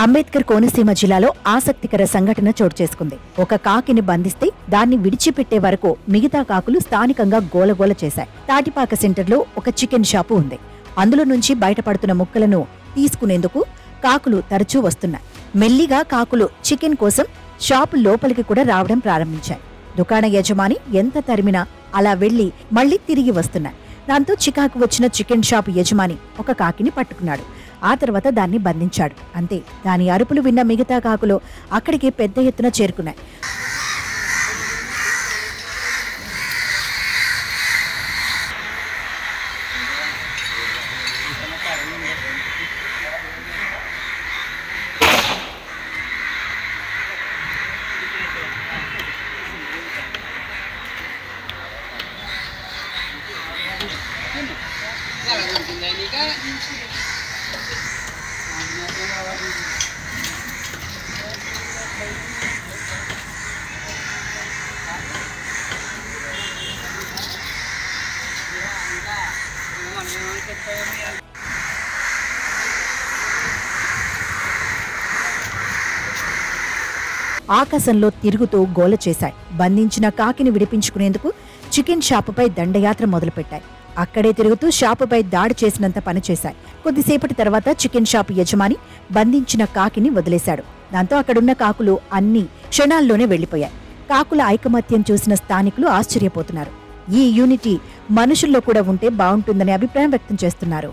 అంబేద్కర్ కోనసీమ జిల్లాలో ఆసక్తికర సంఘటన చోటు చేసుకుంది. ఒక కాకిని బంధిస్తే దాన్ని విడిచిపెట్టే వరకు మిగతా కాకులు స్థానికంగా గోలగోల చేశాయి. తాటిపాక సెంటర్లో ఒక చికెన్ షాపు ఉంది. అందులో నుంచి బయటపడుతున్న ముక్కలను తీసుకునేందుకు కాకులు తరచూ వస్తున్నాయి. మెల్లిగా కాకులు చికెన్ కోసం షాపు లోపలికి కూడా రావడం ప్రారంభించాయి. దుకాణ యజమాని ఎంత తరిమినా అలా వెళ్లి మళ్లీ తిరిగి వస్తున్నాయి. దాంతో చికాకు వచ్చిన చికెన్ షాపు యజమాని ఒక కాకిని పట్టుకున్నాడు. ఆ తర్వాత దాన్ని బంధించాడు. అంతే, దాని అరుపులు విన్న మిగతా కాకులు అక్కడికి పెద్ద ఎత్తున చేరుకున్నాయి. ఆకాశంలో తిరుగుతూ గోల చేశాయి. బంధించిన కాకిని విడిపించుకునేందుకు చికెన్ షాపుపై దండయాత్ర మొదలుపెట్టాయి. అక్కడే తిరుగుతూ షాపుపై దాడి చేసినంత పనిచేశాయి. కొద్దిసేపటి తర్వాత చికెన్ షాపు యజమాని బంధించిన కాకిని వదిలేశాడు. దాంతో అక్కడున్న కాకులు అన్ని క్షణాల్లోనే వెళ్లిపోయాయి. కాకుల ఐకమత్యం చూసిన స్థానికులు ఆశ్చర్యపోతున్నారు. ఈ యూనిటీ మనుషుల్లో కూడా ఉంటే బాగుంటుందనే అభిప్రాయం వ్యక్తం చేస్తున్నారు.